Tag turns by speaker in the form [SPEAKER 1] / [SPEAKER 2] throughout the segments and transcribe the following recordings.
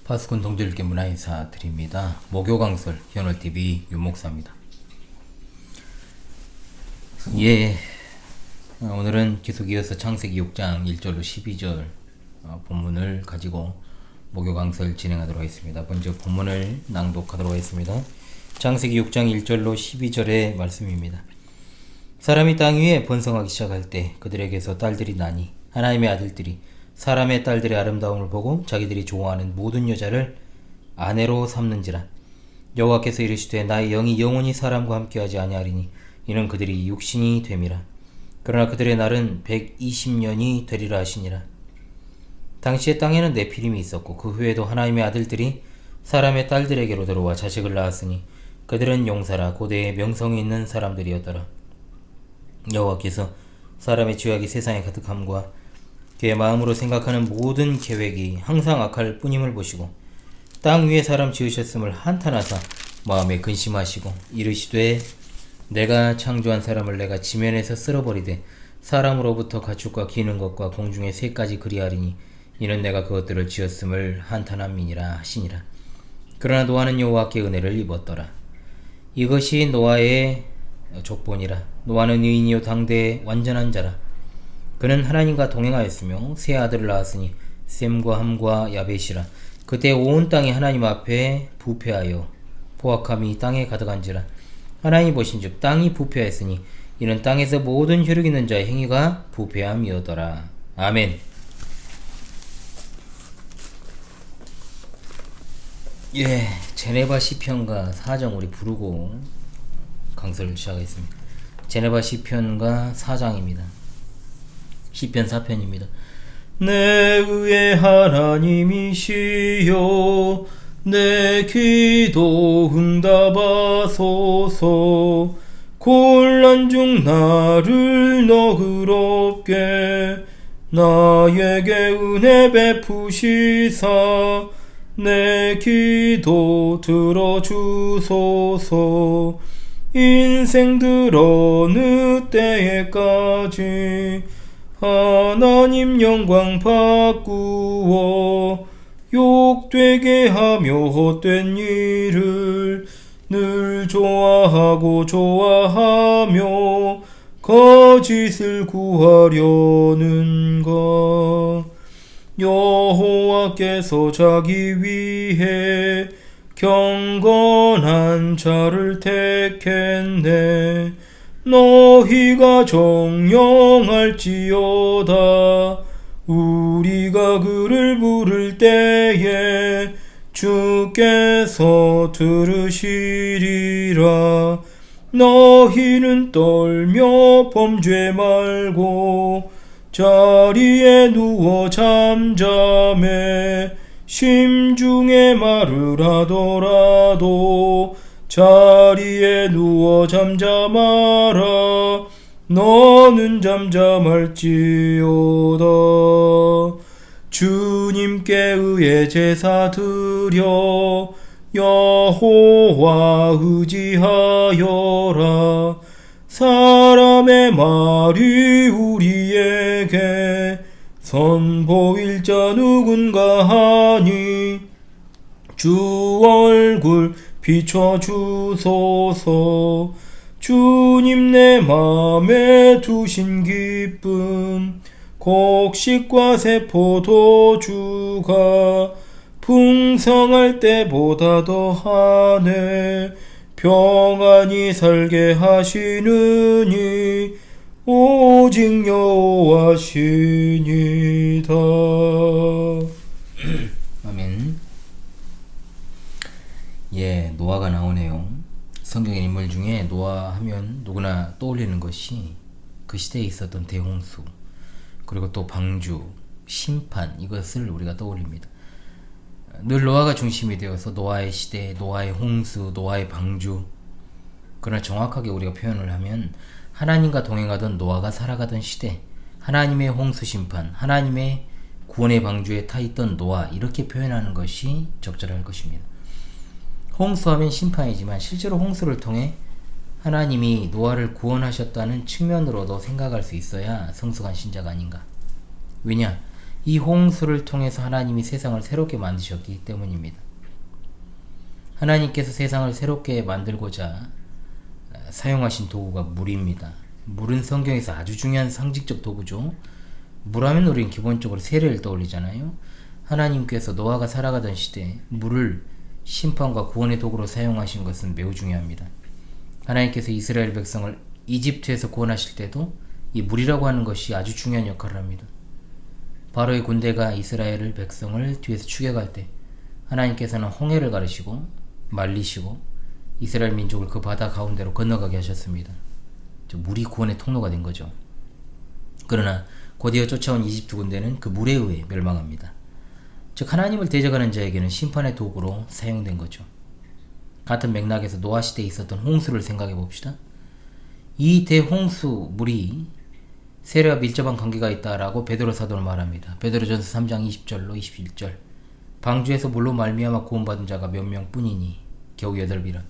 [SPEAKER 1] 파수꾼 동지들께 문화 인사 드립니다. 목요강설 현월TV 윤목사입니다. 오늘은 계속 이어서 창세기 6장 1절로 12절 본문을 가지고 목요강설 진행하도록 하겠습니다. 먼저 본문을 낭독하도록 하겠습니다. 창세기 6장 1절로 12절의 말씀입니다. 사람이 땅 위에 번성하기 시작할 때 그들에게서 딸들이 나니 하나님의 아들들이 사람의 딸들의 아름다움을 보고 자기들이 좋아하는 모든 여자를 아내로 삼는지라. 여호와께서 이르시되 나의 영이 영원히 사람과 함께하지 아니하리니 이는 그들이 육신이 됨이라. 그러나 그들의 날은 120년이 되리라 하시니라. 당시에 땅에는 네피림이 있었고 그 후에도 하나님의 아들들이 사람의 딸들에게로 들어와 자식을 낳았으니 그들은 용사라 고대의 명성이 있는 사람들이었더라. 여호와께서 사람의 죄악이 세상에 가득함과 그의 마음으로 생각하는 모든 계획이 항상 악할 뿐임을 보시고 땅 위에 사람 지으셨음을 한탄하사 마음에 근심하시고 이르시되 내가 창조한 사람을 내가 지면에서 쓸어버리되 사람으로부터 가축과 기는 것과 공중의 새까지 그리하리니 이는 내가 그것들을 지었음을 한탄함이니라 하시니라. 그러나 노아는 여호와께 은혜를 입었더라. 이것이 노아의 족본이라. 노아는 의인이요 당대의 완전한 자라. 그는 하나님과 동행하였으며 세 아들을 낳았으니 셈과 함과 야벳이라. 그때 온 땅이 하나님 앞에 부패하여 포악함이 땅에 가득한지라. 하나님이 보신즉 땅이 부패하였으니 이는 땅에서 모든 혈육 있는 자의 행위가 부패함이었더라. 아멘. 제네바 시편과 사정 우리 부르고 강설을 시작하겠습니다. 제네바 시편과 사장입니다. 시편 4편입니다. 내 의의 하나님이시여 내 기도 응답하소서. 곤란 중 나를 너그럽게 나에게 은혜 베푸시사 내 기도 들어주소서. 인생들 어느 때에까지 하나님 영광 바꾸어 욕되게 하며 헛된 일을 늘 좋아하고 좋아하며 거짓을 구하려는가. 여호와께서 자기 위해 경건한 자를 택했네. 너희가 정령할지어다. 우리가 그를 부를 때에 주께서 들으시리라. 너희는 떨며 범죄 말고 자리에 누워 잠잠해. 심중에 말을 하더라도 자리에 누워 잠잠하라. 너는 잠잠할지어다. 주님께 의해 제사 드려 여호와 의지하여라. 사람의 말이 우리에게 선보일 자 누군가 하니 주 얼굴 비춰주소서. 주님 내 맘에 두신 기쁨 곡식과 세포도주가 풍성할 때보다 더하네. 평안히 살게 하시느니 오직 여호와시니다. 아멘. 노아가 나오네요. 성경의 인물 중에 노아 하면 누구나 떠올리는 것이 그 시대에 있었던 대홍수, 그리고 또 방주, 심판, 이것을 우리가 떠올립니다. 늘 노아가 중심이 되어서 노아의 시대, 노아의 홍수, 노아의 방주. 그러나 정확하게 우리가 표현을 하면 하나님과 동행하던 노아가 살아가던 시대, 하나님의 홍수 심판, 하나님의 구원의 방주에 타있던 노아, 이렇게 표현하는 것이 적절할 것입니다. 홍수하면 심판이지만 실제로 홍수를 통해 하나님이 노아를 구원하셨다는 측면으로도 생각할 수 있어야 성숙한 신자가 아닌가. 왜냐? 이 홍수를 통해서 하나님이 세상을 새롭게 만드셨기 때문입니다. 하나님께서 세상을 새롭게 만들고자 사용하신 도구가 물입니다. 물은 성경에서 아주 중요한 상징적 도구죠. 물하면 우리는 기본적으로 세례를 떠올리잖아요. 하나님께서 노아가 살아가던 시대에 물을 심판과 구원의 도구로 사용하신 것은 매우 중요합니다. 하나님께서 이스라엘 백성을 이집트에서 구원하실 때도 이 물이라고 하는 것이 아주 중요한 역할을 합니다. 바로의 군대가 이스라엘 백성을 뒤에서 추격할 때 하나님께서는 홍해를 가르시고 말리시고 이스라엘 민족을 그 바다 가운데로 건너가게 하셨습니다. 물이 구원의 통로가 된 거죠. 그러나 곧이어 쫓아온 이집트 군대는 그 물에 의해 멸망합니다. 즉 하나님을 대적하는 자에게는 심판의 도구로 사용된 거죠. 같은 맥락에서 노아 시대에 있었던 홍수를 생각해 봅시다. 이 대홍수 물이 세례와 밀접한 관계가 있다라고 베드로 사도는 말합니다. 베드로전서 3장 20절로 21절. 방주에서 물로 말미암아 구원받은 자가 몇 명뿐이니 겨우 8이라.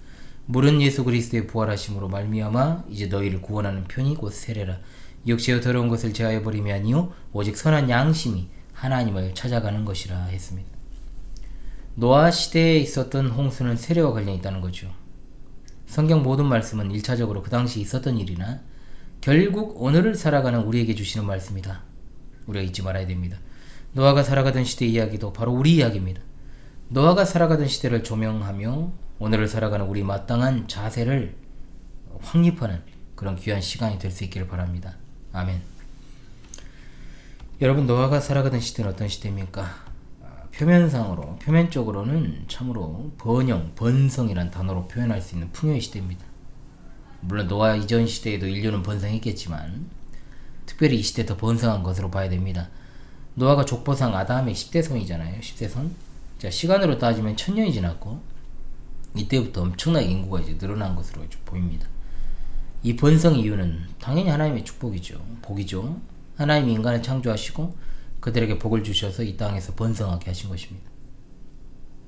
[SPEAKER 1] 물은 예수 그리스도의 부활하심으로 말미암아 이제 너희를 구원하는 편이 곧 세례라. 역시여 더러운 것을 제하여 버림이 아니요 오직 선한 양심이 하나님을 찾아가는 것이라 했습니다. 노아 시대에 있었던 홍수는 세례와 관련이 있다는 거죠. 성경 모든 말씀은 1차적으로 그 당시 있었던 일이나 결국 오늘을 살아가는 우리에게 주시는 말씀이다. 우리가 잊지 말아야 됩니다. 노아가 살아가던 시대 이야기도 바로 우리 이야기입니다. 노아가 살아가던 시대를 조명하며 오늘을 살아가는 우리 마땅한 자세를 확립하는 그런 귀한 시간이 될 수 있기를 바랍니다. 아멘. 여러분, 노아가 살아가던 시대는 어떤 시대입니까? 표면적으로는 참으로 번성이란 단어로 표현할 수 있는 풍요의 시대입니다. 물론 노아 이전 시대에도 인류는 번성했겠지만 특별히 이 시대 더 번성한 것으로 봐야 됩니다. 노아가 족보상 아담의 10대손이잖아요. 10대손. 자, 시간으로 따지면 1000년이 지났고 이때부터 엄청나게 인구가 이제 늘어난 것으로 보입니다. 이 번성 이유는 당연히 하나님의 축복이죠. 복이죠. 하나님이 인간을 창조하시고 그들에게 복을 주셔서 이 땅에서 번성하게 하신 것입니다.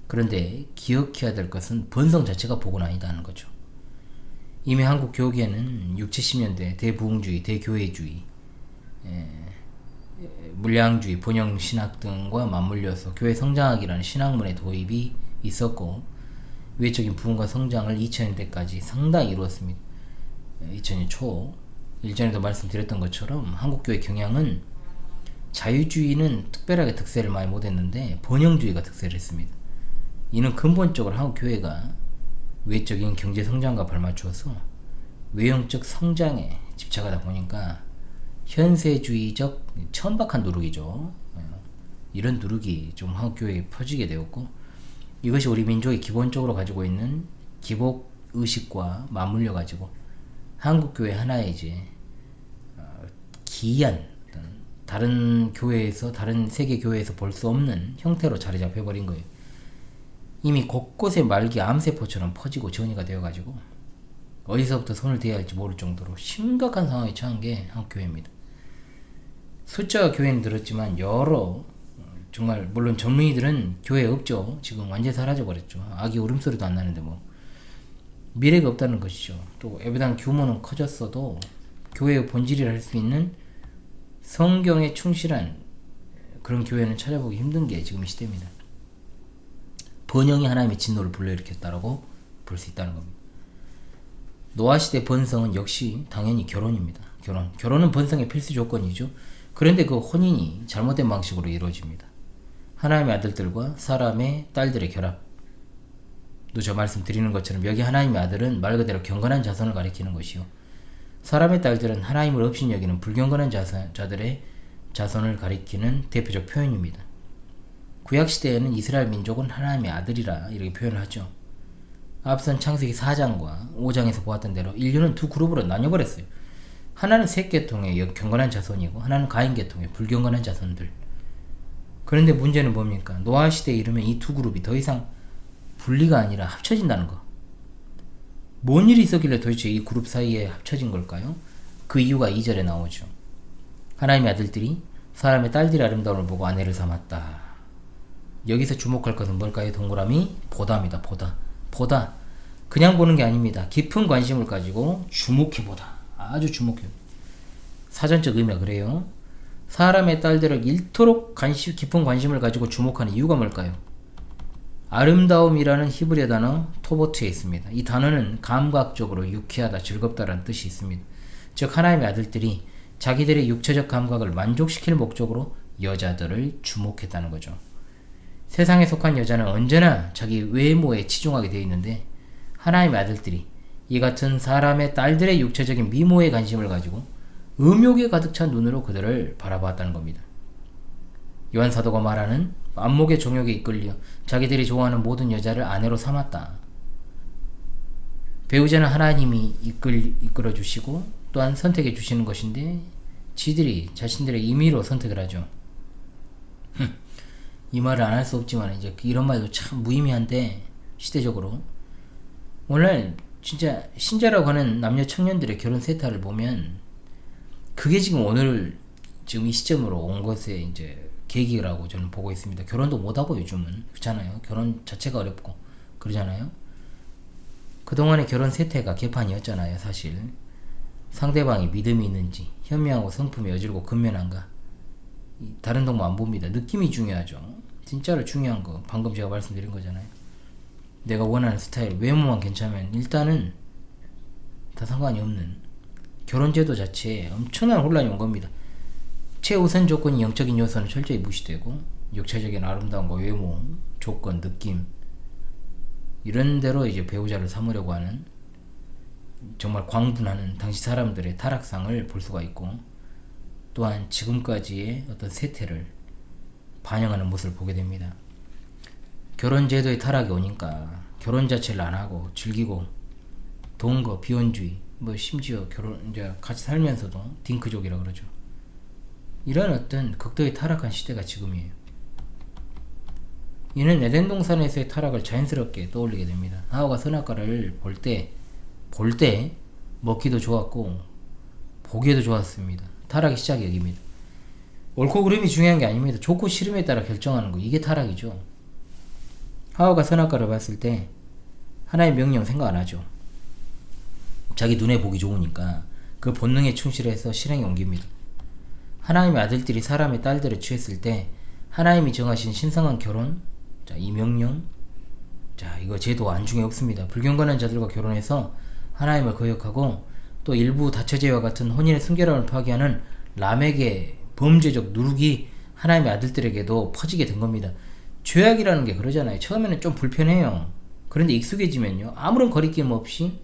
[SPEAKER 1] 그런데 기억해야 될 것은 번성 자체가 복은 아니다는 거죠. 이미 한국 교계는 60, 70년대 대부흥주의, 대교회주의, 물량주의, 본영신학 등과 맞물려서 교회 성장학이라는 신학문의 도입이 있었고 외적인 부흥과 성장을 2000년대까지 상당히 이루었습니다. 2000년 초 일전에도 말씀드렸던 것처럼 한국교회 경향은 자유주의는 특별하게 득세를 많이 못했는데 번영주의가 득세를 했습니다. 이는 근본적으로 한국교회가 외적인 경제성장과 발맞추어서 외형적 성장에 집착하다 보니까 현세주의적 천박한 누룩이죠. 이런 누룩이 좀 한국교회에 퍼지게 되었고 이것이 우리 민족이 기본적으로 가지고 있는 기복의식과 맞물려 가지고 한국교회 하나의 이제 기이한 다른 교회에서 다른 세계 교회에서 볼 수 없는 형태로 자리 잡혀버린 거예요. 이미 곳곳에 말기 암세포처럼 퍼지고 전이가 되어가지고 어디서부터 손을 대야 할지 모를 정도로 심각한 상황에 처한 게 한국교회입니다. 숫자가 교회는 늘었지만 정말 물론 전문의들은 교회에 없죠. 지금 완전히 사라져버렸죠. 아기 울음소리도 안 나는데 뭐 미래가 없다는 것이죠. 또 예배당 규모는 커졌어도 교회의 본질이라 할 수 있는 성경에 충실한 그런 교회는 찾아보기 힘든 게 지금 이 시대입니다. 번영이 하나님의 진노를 불러일으켰다라고 볼 수 있다는 겁니다. 노아 시대 번성은 역시 당연히 결혼입니다. 결혼은 번성의 필수 조건이죠. 그런데 그 혼인이 잘못된 방식으로 이루어집니다. 하나님의 아들들과 사람의 딸들의 결합. 또 저 말씀드리는 것처럼 여기 하나님의 아들은 말 그대로 경건한 자손을 가리키는 것이요. 사람의 딸들은 하나님을 없인 여기는 불경건한 자들의 자손을 가리키는 대표적 표현입니다. 구약시대에는 이스라엘 민족은 하나님의 아들이라 이렇게 표현을 하죠. 앞선 창세기 4장과 5장에서 보았던 대로 인류는 두 그룹으로 나뉘어버렸어요. 하나는 셋 계통의 경건한 자손이고 하나는 가인 계통의 불경건한 자손들. 그런데 문제는 뭡니까? 노아 시대에 이르면 이 두 그룹이 더 이상 분리가 아니라 합쳐진다는 거. 뭔 일이 있었길래 도대체 이 그룹 사이에 합쳐진 걸까요? 그 이유가 2절에 나오죠. 하나님의 아들들이 사람의 딸들의 아름다움을 보고 아내를 삼았다. 여기서 주목할 것은 뭘까요? 동그라미 보다입니다. 보다. 그냥 보는 게 아닙니다. 깊은 관심을 가지고 주목해보다. 아주 주목해보다. 사전적 의미가 그래요. 사람의 딸들을 이토록 깊은 관심을 가지고 주목하는 이유가 뭘까요? 아름다움이라는 히브리어 단어 토보트에 있습니다. 이 단어는 감각적으로 유쾌하다, 즐겁다라는 뜻이 있습니다. 즉 하나님의 아들들이 자기들의 육체적 감각을 만족시킬 목적으로 여자들을 주목했다는 거죠. 세상에 속한 여자는 언제나 자기 외모에 치중하게 되어 있는데 하나님의 아들들이 이 같은 사람의 딸들의 육체적인 미모에 관심을 가지고 음욕에 가득 찬 눈으로 그들을 바라보았다는 겁니다. 요한 사도가 말하는 안목의 정욕에 이끌려 자기들이 좋아하는 모든 여자를 아내로 삼았다. 배우자는 하나님이 이끌어 주시고 또한 선택해 주시는 것인데 지들이 자신들의 임의로 선택을 하죠. 이 말을 안 할 수 없지만 이제 이런 말도 참 무의미한데 시대적으로 오늘 진짜 신자라고 하는 남녀 청년들의 결혼 세타를 보면 그게 지금 오늘 지금 이 시점으로 온 것에 이제 계기라고 저는 보고 있습니다. 결혼도 못하고 요즘은 그렇잖아요. 결혼 자체가 어렵고 그러잖아요. 그동안의 결혼 세태가 개판이었잖아요. 사실 상대방이 믿음이 있는지 현명하고 성품이 여질고 근면한가 다른 동무 안 봅니다. 느낌이 중요하죠. 진짜로 중요한 거 방금 제가 말씀드린 거잖아요. 내가 원하는 스타일 외모만 괜찮으면 일단은 다 상관이 없는 결혼제도 자체에 엄청난 혼란이 온 겁니다. 최우선 조건이 영적인 요소는 철저히 무시되고 육체적인 아름다움과 외모, 조건, 느낌 이런 대로 이제 배우자를 삼으려고 하는 정말 광분하는 당시 사람들의 타락상을 볼 수가 있고 또한 지금까지의 어떤 세태를 반영하는 모습을 보게 됩니다. 결혼제도의 타락이 오니까 결혼 자체를 안 하고 즐기고 동거, 비혼주의 심지어 결혼 이제 같이 살면서도 딩크족이라고 그러죠. 이런 어떤 극도의 타락한 시대가 지금이에요. 이는 에덴 동산에서의 타락을 자연스럽게 떠올리게 됩니다. 하와가 선악과를 볼 때 먹기도 좋았고 보기에도 좋았습니다. 타락의 시작이 여기입니다. 옳고 그름이 중요한 게 아닙니다. 좋고 싫음에 따라 결정하는 거 이게 타락이죠. 하와가 선악과를 봤을 때 하나의 명령 생각 안 하죠. 자기 눈에 보기 좋으니까 그 본능에 충실해서 실행에 옮깁니다. 하나님의 아들들이 사람의 딸들을 취했을 때 하나님이 정하신 신성한 결혼, 자, 이 명령, 자, 이거 제도 안중에 없습니다. 불경건한 자들과 결혼해서 하나님을 거역하고 또 일부 다처제와 같은 혼인의 순결함을 파괴하는 람에게 범죄적 누룩이 하나님의 아들들에게도 퍼지게 된 겁니다. 죄악이라는 게 그러잖아요. 처음에는 좀 불편해요. 그런데 익숙해지면요, 아무런 거리낌 없이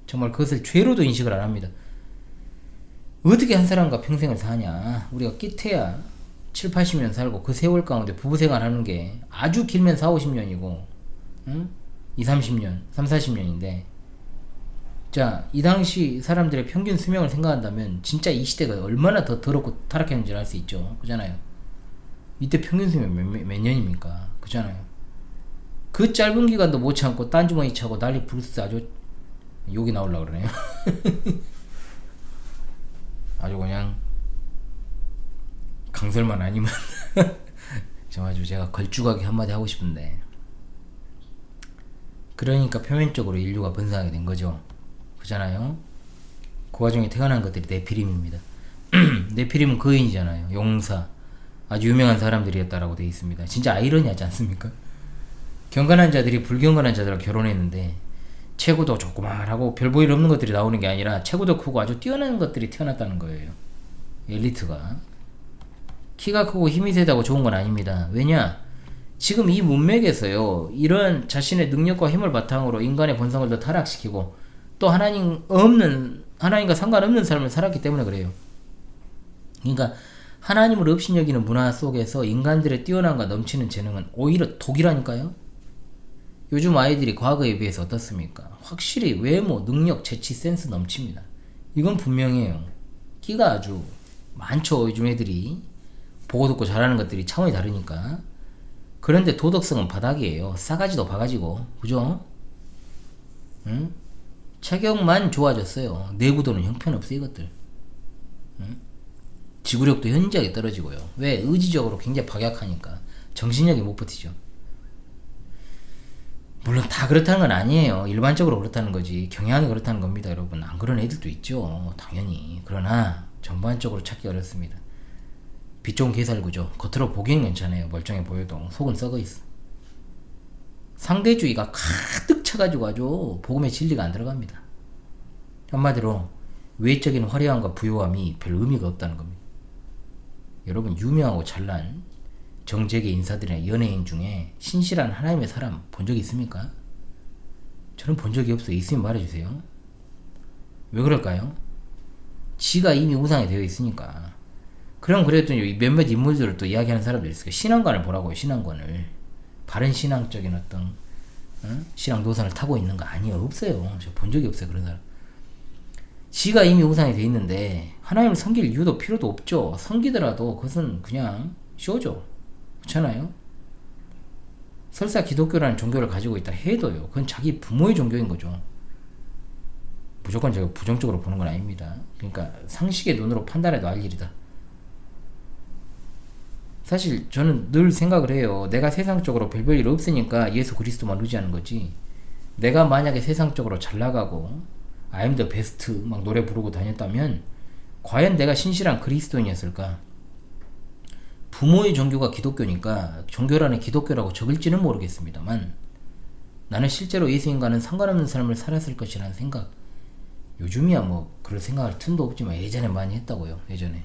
[SPEAKER 1] 정말 그것을 죄로도 인식을 안 합니다. 어떻게 한 사람과 평생을 사냐. 우리가 끼태야 7, 80년 살고 그 세월 가운데 부부생활 하는 게 아주 길면 4, 50년이고 2, 30년, 3, 40년인데 자, 이 당시 사람들의 평균 수명을 생각한다면 진짜 이 시대가 얼마나 더 더럽고 타락했는지 알 수 있죠. 그잖아요. 이때 평균 수명 몇 년입니까? 그잖아요. 그 짧은 기간도 못 참고 딴주머니 차고 난리 부르스 아주 욕이 나오려고 그러네요. 아주 그냥 강설만 아니면 저 아주 제가 걸쭉하게 한마디 하고 싶은데 그러니까 표면적으로 인류가 번성하게 된 거죠. 그잖아요. 그 와중에 태어난 것들이 네피림입니다. 네피림은 거인이잖아요. 용사 아주 유명한 사람들이었다라고 되어 있습니다. 진짜 아이러니하지 않습니까? 경건한 자들이 불경건한 자들과 결혼했는데 체구도 조그만하고 별 볼 일 없는 것들이 나오는 게 아니라 체구도 크고 아주 뛰어난 것들이 태어났다는 거예요. 엘리트가 키가 크고 힘이 세다고 좋은 건 아닙니다. 왜냐? 지금 이 문맥에서요, 이런 자신의 능력과 힘을 바탕으로 인간의 본성을 더 타락시키고 또 하나님과 상관없는 삶을 살았기 때문에 그래요. 그러니까 하나님을 업신여기는 문화 속에서 인간들의 뛰어남과 넘치는 재능은 오히려 독이라니까요. 요즘 아이들이 과거에 비해서 어떻습니까? 확실히 외모, 능력, 재치, 센스 넘칩니다. 이건 분명해요. 끼가 아주 많죠. 요즘 애들이 보고 듣고 잘하는 것들이 차원이 다르니까. 그런데 도덕성은 바닥이에요. 싸가지도 바가지고, 그죠? 응? 체격만 좋아졌어요. 내구도는 형편없어 이것들. 응? 지구력도 현저하게 떨어지고요. 왜? 의지적으로 굉장히 박약하니까 정신력이 못 버티죠. 물론 다 그렇다는 건 아니에요. 일반적으로 그렇다는 거지. 경향이 그렇다는 겁니다, 여러분. 안 그런 애들도 있죠, 당연히. 그러나 전반적으로 찾기 어렵습니다. 빛 좋은 게살구죠. 겉으로 보기엔 괜찮아요. 멀쩡해 보여도 속은 썩어 있어. 상대주의가 가득 차가지고 아주 복음의 진리가 안 들어갑니다. 한마디로 외적인 화려함과 부요함이 별 의미가 없다는 겁니다. 여러분, 유명하고 잘난 정재계 인사들이나 연예인 중에 신실한 하나님의 사람 본 적 있습니까? 저는 본 적이 없어요. 있으면 말해주세요. 왜 그럴까요? 지가 이미 우상이 되어 있으니까. 그럼 그래도 몇몇 인물들을 또 이야기하는 사람들이 있어요. 신앙관을 보라고요. 신앙관을. 바른 신앙적인 어떤 신앙 노선을 타고 있는 거 아니에요. 없어요. 저 본 적이 없어요. 그런 사람. 지가 이미 우상이 되어 있는데 하나님을 섬길 이유도 필요도 없죠. 섬기더라도 그것은 그냥 쇼죠. 그렇잖아요. 설사 기독교라는 종교를 가지고 있다 해도요. 그건 자기 부모의 종교인 거죠. 무조건 제가 부정적으로 보는 건 아닙니다. 그러니까 상식의 눈으로 판단해도 알 일이다. 사실 저는 늘 생각을 해요. 내가 세상적으로 별별 일 없으니까 예수 그리스도만 의지하는 거지. 내가 만약에 세상적으로 잘 나가고 I'm the best 막 노래 부르고 다녔다면 과연 내가 신실한 그리스도인이었을까? 부모의 종교가 기독교니까 종교라는 기독교라고 적을지는 모르겠습니다만 나는 실제로 예수님과는 상관없는 삶을 살았을 것이라는 생각. 요즘이야 뭐 그럴 생각할 틈도 없지만 예전에 많이 했다고요. 예전에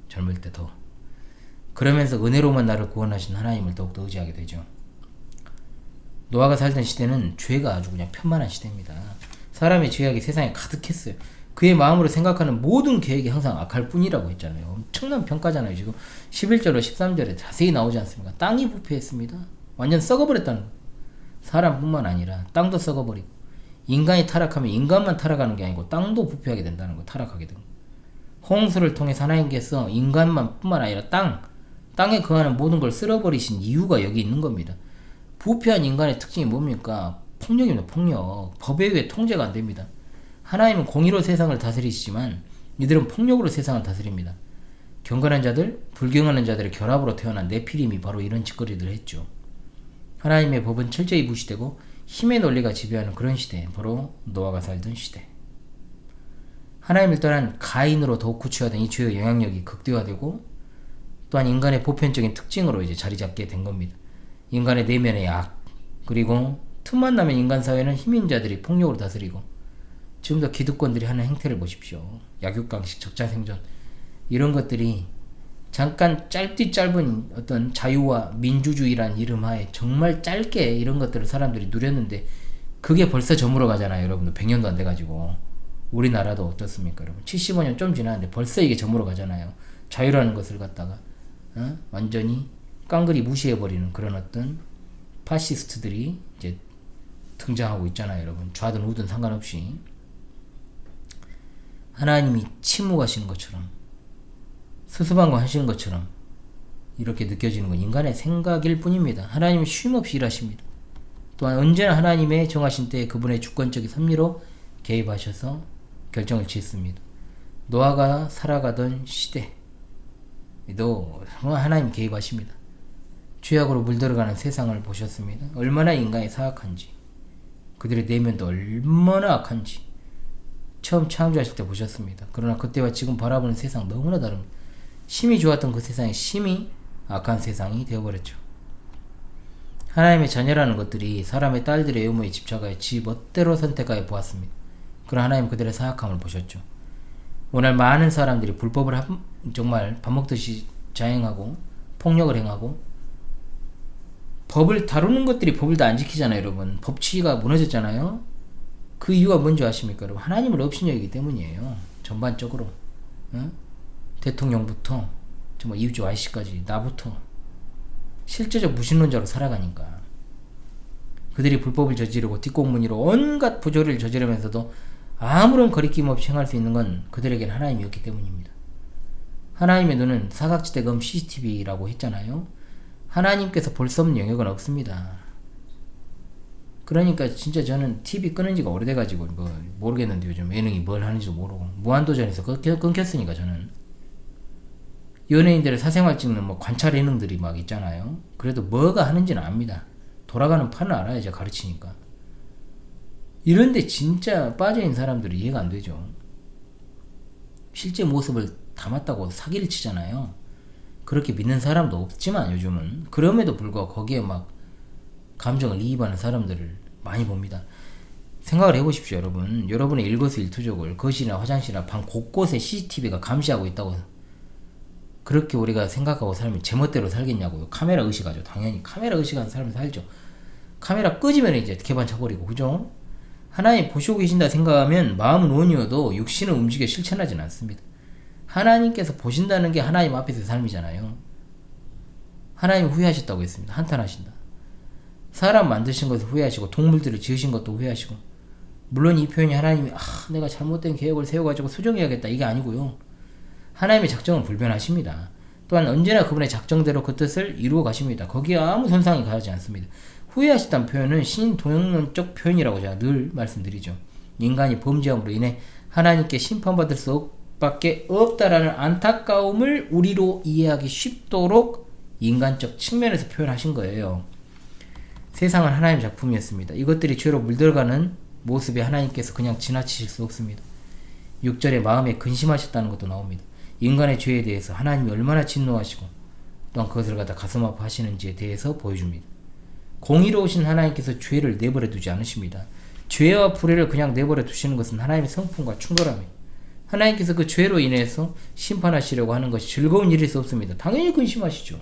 [SPEAKER 1] 젊을 때 더. 그러면서 은혜로만 나를 구원하신 하나님을 더욱더 의지하게 되죠. 노아가 살던 시대는 죄가 아주 그냥 편만한 시대입니다. 사람의 죄악이 세상에 가득했어요. 그의 마음으로 생각하는 모든 계획이 항상 악할 뿐이라고 했잖아요. 엄청난 평가잖아요. 지금 11절로 13절에 자세히 나오지 않습니까? 땅이 부패했습니다. 완전 썩어버렸다는 거예요. 사람뿐만 아니라 땅도 썩어버리고 인간이 타락하면 인간만 타락하는 게 아니고 땅도 부패하게 된다는 거. 타락하게 됩니다. 홍수를 통해서 하나님께서 인간만 뿐만 아니라 땅에 거하는 모든 걸 쓸어버리신 이유가 여기 있는 겁니다. 부패한 인간의 특징이 뭡니까? 폭력입니다. 폭력. 법에 의해 통제가 안 됩니다. 하나님은 공의로 세상을 다스리시지만 이들은 폭력으로 세상을 다스립니다. 경건한 자들, 불경건한 자들의 결합으로 태어난 네피림이 바로 이런 짓거리들을 했죠. 하나님의 법은 철저히 무시되고 힘의 논리가 지배하는 그런 시대, 바로 노아가 살던 시대. 하나님을 떠난 가인으로 더욱 구체화된 이 죄의 영향력이 극대화되고 또한 인간의 보편적인 특징으로 이제 자리 잡게 된 겁니다. 인간의 내면의 악, 그리고 틈만 나면 인간 사회는 힘있는 자들이 폭력으로 다스리고 지금도 기득권들이 하는 행태를 보십시오. 약육강식, 적자생존 이런 것들이 잠깐 짧은 어떤 자유와 민주주의란 이름 하에 정말 짧게 이런 것들을 사람들이 누렸는데 그게 벌써 저물어 가잖아요. 여러분들 100년도 안 돼가지고. 우리나라도 어떻습니까 여러분? 75년 좀 지났는데 벌써 이게 저물어 가잖아요. 자유라는 것을 갖다가 완전히 깡그리 무시해버리는 그런 어떤 파시스트들이 이제 등장하고 있잖아요. 여러분 좌든 우든 상관없이 하나님이 침묵하시는 것처럼 스스방관하시는 것처럼 이렇게 느껴지는 건 인간의 생각일 뿐입니다. 하나님은 쉼없이 일하십니다. 또한 언제나 하나님의 정하신 때에 그분의 주권적인 섭리로 개입하셔서 결정을 지었습니다. 노아가 살아가던 시대에도 하나님 개입하십니다. 죄악으로 물들어가는 세상을 보셨습니다. 얼마나 인간이 사악한지, 그들의 내면도 얼마나 악한지 처음 창조하실 때 보셨습니다. 그러나 그때와 지금 바라보는 세상 너무나 다릅니다. 심히 좋았던 그 세상이 심히 악한 세상이 되어버렸죠. 하나님의 자녀라는 것들이 사람의 딸들의 의무에 집착하여 지 멋대로 선택하여 보았습니다. 그러나 하나님 그들의 사악함을 보셨죠. 오늘 많은 사람들이 불법을 정말 밥 먹듯이 자행하고 폭력을 행하고 법을 다루는 것들이 법을 다 안 지키잖아요. 여러분 법치가 무너졌잖아요. 그 이유가 뭔지 아십니까? 여러분 하나님을 업신여기기 때문이에요. 전반적으로 대통령부터 정말 이웃집 아저씨까지 나부터 실제적 무신론자로 살아가니까 그들이 불법을 저지르고 뒷공무니로 온갖 부조리를 저지르면서도 아무런 거리낌 없이 행할 수 있는 건 그들에게는 하나님이었기 때문입니다. 하나님의 눈은 사각지대 검 CCTV라고 했잖아요. 하나님께서 볼 수 없는 영역은 없습니다. 그러니까 진짜 저는 TV 끊은 지가 오래돼가지고 뭐 모르겠는데 요즘 예능이 뭘 하는지도 모르고 무한도전에서 끊겼으니까 저는 연예인들의 사생활 찍는 뭐 관찰 예능들이 막 있잖아요. 그래도 뭐가 하는지는 압니다. 돌아가는 판을 알아야죠. 가르치니까. 이런데 진짜 빠져있는 사람들이 이해가 안 되죠. 실제 모습을 담았다고 사기를 치잖아요. 그렇게 믿는 사람도 없지만 요즘은 그럼에도 불구하고 거기에 막 감정을 이입하는 사람들을 많이 봅니다. 생각을 해보십시오. 여러분, 여러분의 일거수일투족을 거실이나 화장실이나 방 곳곳에 CCTV가 감시하고 있다고 그렇게 우리가 생각하고 살면 제멋대로 살겠냐고요. 카메라 의식하죠. 당연히 카메라 의식하는 사람은 살죠. 카메라 끄지면 이제 개반 쳐버리고, 그죠? 하나님 보시고 계신다 생각하면 마음은 원이어도 육신은 움직여 실천하지는 않습니다. 하나님께서 보신다는 게 하나님 앞에서의 삶이잖아요. 하나님 후회하셨다고 했습니다. 한탄하신다. 사람 만드신 것을 후회하시고 동물들을 지으신 것도 후회하시고, 물론 이 표현이 하나님이 내가 잘못된 계획을 세워가지고 수정해야겠다 이게 아니고요. 하나님의 작정은 불변하십니다. 또한 언제나 그분의 작정대로 그 뜻을 이루어 가십니다. 거기에 아무 손상이 가하지 않습니다. 후회하셨다는 표현은 신동영론적 표현이라고 제가 늘 말씀드리죠. 인간이 범죄함으로 인해 하나님께 심판받을 수밖에 없다라는 안타까움을 우리로 이해하기 쉽도록 인간적 측면에서 표현하신 거예요. 세상은 하나님의 작품이었습니다. 이것들이 죄로 물들어가는 모습에 하나님께서 그냥 지나치실 수 없습니다. 6절에 마음에 근심하셨다는 것도 나옵니다. 인간의 죄에 대해서 하나님이 얼마나 진노하시고 또한 그것을 갖다 가슴 아파하시는지에 대해서 보여줍니다. 공의로우신 하나님께서 죄를 내버려 두지 않으십니다. 죄와 불의를 그냥 내버려 두시는 것은 하나님의 성품과 충돌합니다. 하나님께서 그 죄로 인해서 심판하시려고 하는 것이 즐거운 일일 수 없습니다. 당연히 근심하시죠.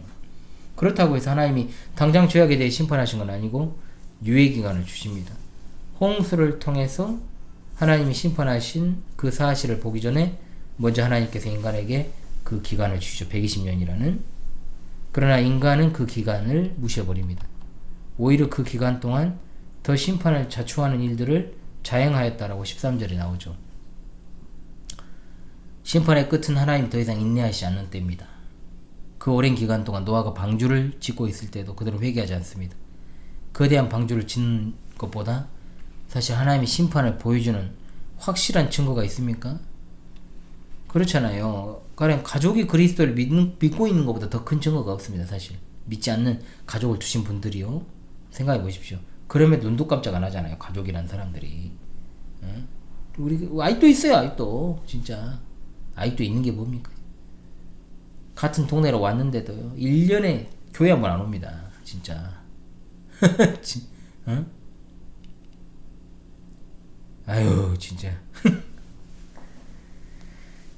[SPEAKER 1] 그렇다고 해서 하나님이 당장 죄악에 대해 심판하신 건 아니고 유예기간을 주십니다. 홍수를 통해서 하나님이 심판하신 그 사실을 보기 전에 먼저 하나님께서 인간에게 그 기간을 주시죠. 120년이라는. 그러나 인간은 그 기간을 무시해버립니다. 오히려 그 기간 동안 더 심판을 자초하는 일들을 자행하였다라고 13절에 나오죠. 심판의 끝은 하나님 더 이상 인내하시지 않는 때입니다. 그 오랜 기간 동안 노아가 방주를 짓고 있을 때도 그들은 회개하지 않습니다. 거대한 방주를 짓는 것보다 사실 하나님의 심판을 보여주는 확실한 증거가 있습니까? 그렇잖아요. 가령 가족이 그리스도를 믿고 있는 것보다 더 큰 증거가 없습니다. 사실 믿지 않는 가족을 두신 분들이요, 생각해 보십시오. 그러면 눈도 깜짝 안 하잖아요. 가족이란 사람들이. 우리 아직도 있어요. 아직도 진짜 아직도 있는 게 뭡니까? 같은 동네로 왔는데도요 1년에 교회 한 번 안 옵니다. 진짜. 응? 아유 진짜.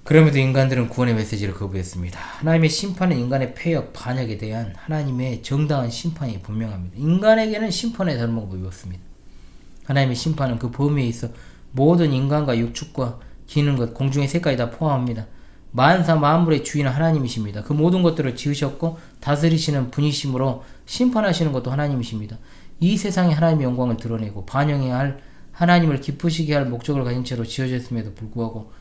[SPEAKER 1] 그럼에도 인간들은 구원의 메시지를 거부했습니다. 하나님의 심판은 인간의 폐역, 반역에 대한 하나님의 정당한 심판이 분명합니다. 인간에게는 심판의 다른 방법이 없습니다. 하나님의 심판은 그 범위에 있어 모든 인간과 육축과 기는 것, 공중의 새까지 다 포함합니다. 만사 만물의 주인은 하나님이십니다. 그 모든 것들을 지으셨고 다스리시는 분이심으로 심판하시는 것도 하나님이십니다. 이 세상에 하나님의 영광을 드러내고 반영해야 할 하나님을 기쁘시게 할 목적을 가진 채로 지어졌음에도 불구하고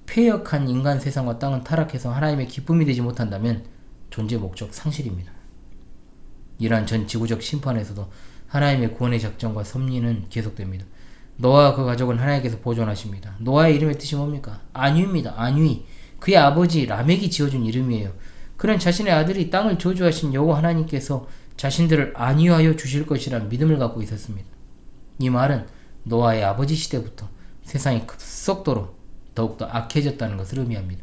[SPEAKER 1] 폐역한 인간 세상과 땅은 타락해서 하나님의 기쁨이 되지 못한다면 존재 목적 상실입니다. 이러한 전 지구적 심판에서도 하나님의 구원의 작정과 섭리는 계속됩니다. 노아와 그 가족은 하나님께서 보존하십니다. 노아의 이름의 뜻이 뭡니까? 안위입니다. 안위. 그의 아버지 라멕이 지어준 이름이에요. 그는 자신의 아들이 땅을 저주하신 여호와 하나님께서 자신들을 안위하여 주실 것이라는 믿음을 갖고 있었습니다. 이 말은 노아의 아버지 시대부터 세상이 급속도로 더욱더 악해졌다는 것을 의미합니다.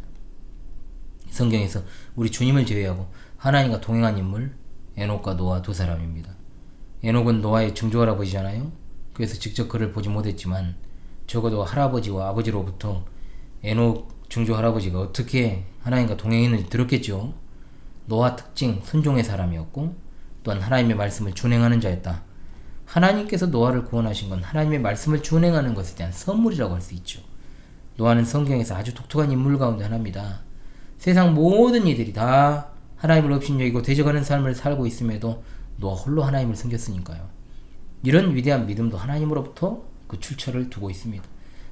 [SPEAKER 1] 성경에서 우리 주님을 제외하고 하나님과 동행한 인물 에녹과 노아 두 사람입니다. 에녹은 노아의 증조할아버지잖아요. 그래서 직접 그를 보지 못했지만 적어도 할아버지와 아버지로부터 에녹 증조할아버지가 어떻게 하나님과 동행했는지 들었겠죠. 노아 특징 순종의 사람이었고 또한 하나님의 말씀을 준행하는 자였다. 하나님께서 노아를 구원하신 건 하나님의 말씀을 준행하는 것에 대한 선물이라고 할 수 있죠. 노아는 성경에서 아주 독특한 인물 가운데 하나입니다. 세상 모든 이들이 다 하나님을 업신여기고 대적하는 삶을 살고 있음에도 노아 홀로 하나님을 섬겼으니까요. 이런 위대한 믿음도 하나님으로부터 그 출처를 두고 있습니다.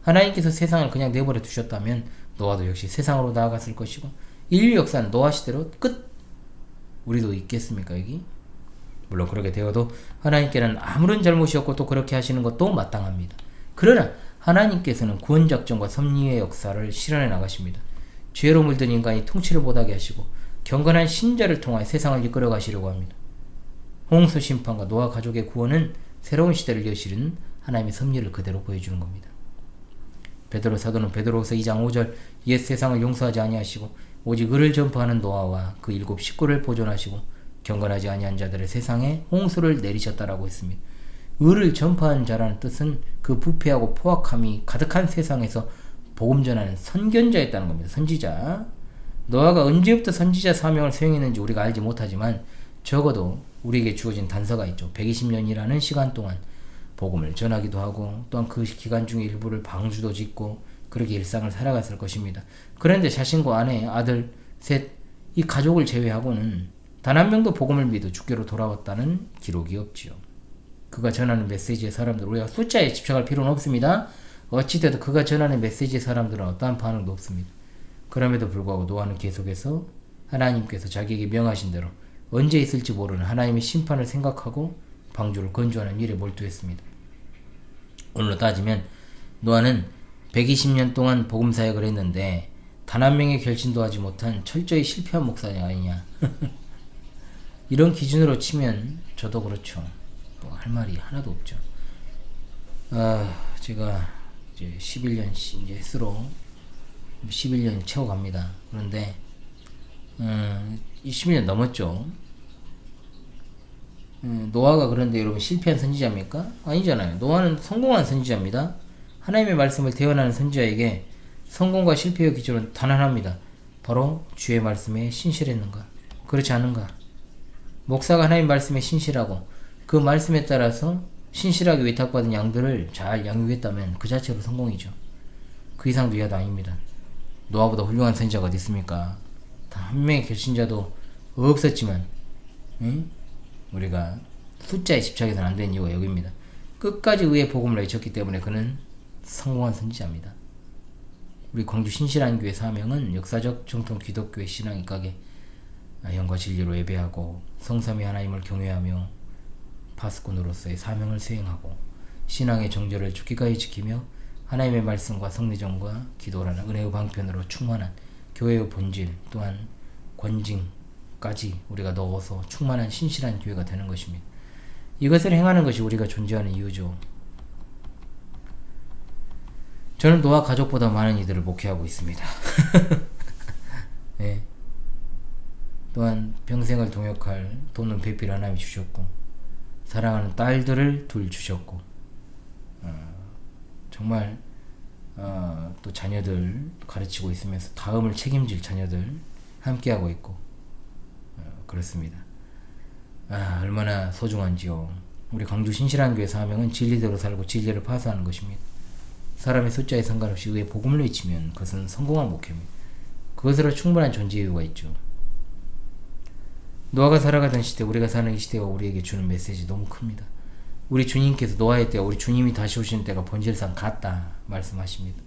[SPEAKER 1] 하나님께서 세상을 그냥 내버려 두셨다면 노아도 역시 세상으로 나아갔을 것이고 인류 역사는 노아 시대로 끝. 우리도 있겠습니까 여기? 물론 그렇게 되어도 하나님께는 아무런 잘못이 없고 또 그렇게 하시는 것도 마땅합니다. 그러나 하나님께서는 구원작전과 섭리의 역사를 실현해 나가십니다. 죄로 물든 인간이 통치를 못하게 하시고 경건한 신자를 통하여 세상을 이끌어 가시려고 합니다. 홍수 심판과 노아 가족의 구원은 새로운 시대를 여시는 하나님의 섭리를 그대로 보여주는 겁니다. 베드로 사도는 베드로후서 2장 5절 옛 세상을 용서하지 아니하시고 오직 을을 전파하는 노아와 그 일곱 식구를 보존하시고 경건하지 아니한 자들의 세상에 홍수를 내리셨다라고 했습니다. 을을 전파하는 자라는 뜻은 그 부패하고 포악함이 가득한 세상에서 복음 전하는 선견자였다는 겁니다. 선지자. 노아가 언제부터 선지자 사명을 수행했는지 우리가 알지 못하지만 적어도 우리에게 주어진 단서가 있죠. 120년이라는 시간 동안 복음을 전하기도 하고 또한 그 기간 중에 일부를 방주도 짓고 그렇게 일상을 살아갔을 것입니다. 그런데 자신과 아내, 아들, 셋, 이 가족을 제외하고는 단 한 명도 복음을 믿어 주께로 돌아왔다는 기록이 없지요. 그가 전하는 메시지의 사람들, 우리가 숫자에 집착할 필요는 없습니다. 어찌되도 그가 전하는 메시지의 사람들은 어떠한 반응도 없습니다. 그럼에도 불구하고 노아는 계속해서 하나님께서 자기에게 명하신 대로 언제 있을지 모르는 하나님의 심판을 생각하고 방주를 건조하는 일에 몰두했습니다. 오늘로 따지면 노아는 120년 동안 복음 사역을 했는데 단 한 명의 결신도 하지 못한 철저히 실패한 목사님 아니냐. 이런 기준으로 치면 저도 그렇죠. 뭐 할 말이 하나도 없죠. 제가 이제 11년 이제 스로 11년 채워갑니다. 그런데 20년 넘었죠. 노아가 그런데 여러분 실패한 선지자입니까? 아니잖아요. 노아는 성공한 선지자입니다. 하나님의 말씀을 대언하는 선지자에게 성공과 실패의 기준은 단 하나입니다. 바로 주의 말씀에 신실했는가? 그렇지 않은가? 목사가 하나님 말씀에 신실하고 그 말씀에 따라서 신실하게 위탁받은 양들을 잘 양육했다면 그 자체로 성공이죠. 그 이상도 이하도 아닙니다. 노아보다 훌륭한 선지자가 어디 있습니까? 단 한 명의 결신자도 없었지만 우리가 숫자에 집착해서는 안 되는 이유가 여기입니다. 끝까지 의의 복음을 외쳤기 때문에 그는 성공한 선지자입니다. 우리 광주 신실한 교회 사명은 역사적 정통 기독교의 신앙 입각에 영과 진리로 예배하고 성삼위 하나님을 경외하며 파수꾼으로서의 사명을 수행하고 신앙의 정절을 죽기까지 지키며 하나님의 말씀과 성례정과 기도라는 은혜의 방편으로 충만한 교회의 본질 또한 권징까지 우리가 넣어서 충만한 신실한 교회가 되는 것입니다. 이것을 행하는 것이 우리가 존재하는 이유죠. 저는 노아 가족보다 많은 이들을 목회하고 있습니다. 네. 또한 평생을 동역할 돈은 배필 하나님이 주셨고 사랑하는 딸들을 둘 주셨고 정말 또 자녀들 가르치고 있으면서 다음을 책임질 자녀들 함께하고 있고 그렇습니다. 얼마나 소중한지요. 우리 광주 신실한 교회 사명은 진리대로 살고 진리를 파수하는 것입니다. 사람의 숫자에 상관없이 의의 복음을 외치면 그것은 성공한 목회입니다. 그것으로 충분한 존재 이유가 있죠. 노아가 살아가던 시대, 우리가 사는 이 시대가 우리에게 주는 메시지 너무 큽니다. 우리 주님께서 노아의 때와 우리 주님이 다시 오시는 때가 본질상 같다 말씀하십니다.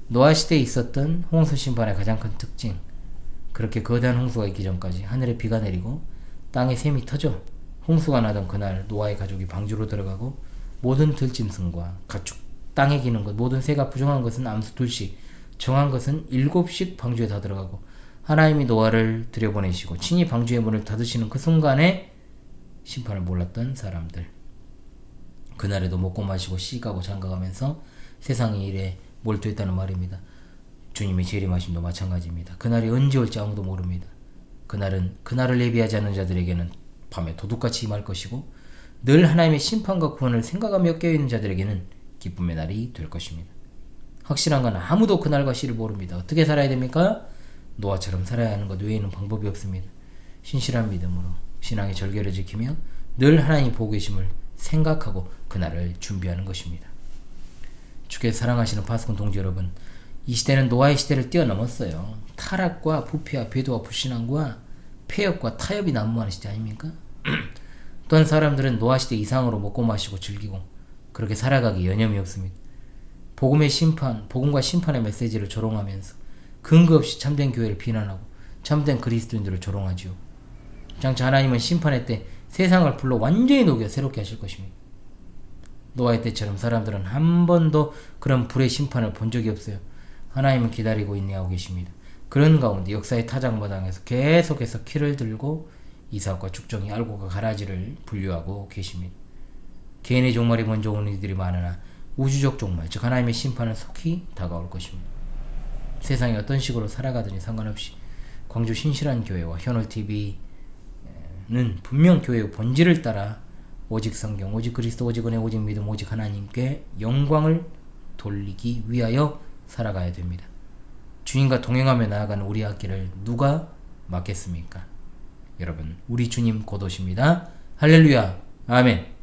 [SPEAKER 1] 노아 시대에 있었던 홍수 심판의 가장 큰 특징, 그렇게 거대한 홍수가 있기 전까지 하늘에 비가 내리고 땅에 샘이 터져 홍수가 나던 그날 노아의 가족이 방주로 들어가고 모든 들짐승과 가축, 땅에 기는 것, 모든 새가 부정한 것은 암수 둘씩, 정한 것은 7씩 방주에 다 들어가고 하나님이 노아를 들여보내시고 친히 방주의 문을 닫으시는 그 순간에 심판을 몰랐던 사람들, 그날에도 먹고 마시고 시가고 장가가면서 세상의 일에 몰두했다는 말입니다. 주님의 재림하심도 마찬가지입니다. 그날이 언제 올지 아무도 모릅니다. 그날은 그날을 예비하지 않는 자들에게는 밤에 도둑같이 임할 것이고 늘 하나님의 심판과 구원을 생각하며 깨어있는 자들에게는 기쁨의 날이 될 것입니다. 확실한 건 아무도 그날과 시를 모릅니다. 어떻게 살아야 됩니까? 노아처럼 살아야 하는 것 외에는 방법이 없습니다. 신실한 믿음으로 신앙의 절개를 지키며 늘 하나님이 보고 계심을 생각하고 그날을 준비하는 것입니다. 주께서 사랑하시는 파수꾼 동지 여러분, 이 시대는 노아의 시대를 뛰어넘었어요. 타락과 부패와 배도와 불신앙과 폐역과 타협이 난무하는 시대 아닙니까? 또한 사람들은 노아 시대 이상으로 먹고 마시고 즐기고 그렇게 살아가기 여념이 없습니다. 복음의 심판, 복음과 심판의 메시지를 조롱하면서 근거 없이 참된 교회를 비난하고 참된 그리스도인들을 조롱하지요. 장차 하나님은 심판의 때 세상을 불러 완전히 녹여 새롭게 하실 것입니다. 노아의 때처럼 사람들은 한 번도 그런 불의 심판을 본 적이 없어요. 하나님은 기다리고 인내하고 계십니다. 그런 가운데 역사의 타작마당에서 계속해서 키를 들고 이삭과 축종이 알고가 가라지를 분류하고 계십니다. 개인의 종말이 먼저 오는 이들이 많으나 우주적 종말, 즉 하나님의 심판은 속히 다가올 것입니다. 세상이 어떤 식으로 살아가든지 상관없이 광주 신실한 교회와 현월TV는 분명 교회의 본질을 따라 오직 성경, 오직 그리스도, 오직 은혜, 오직 믿음, 오직 하나님께 영광을 돌리기 위하여 살아가야 됩니다. 주님과 동행하며 나아가는 우리 앞길을 누가 막겠습니까? 여러분, 우리 주님 곧 오십니다. 할렐루야, 아멘.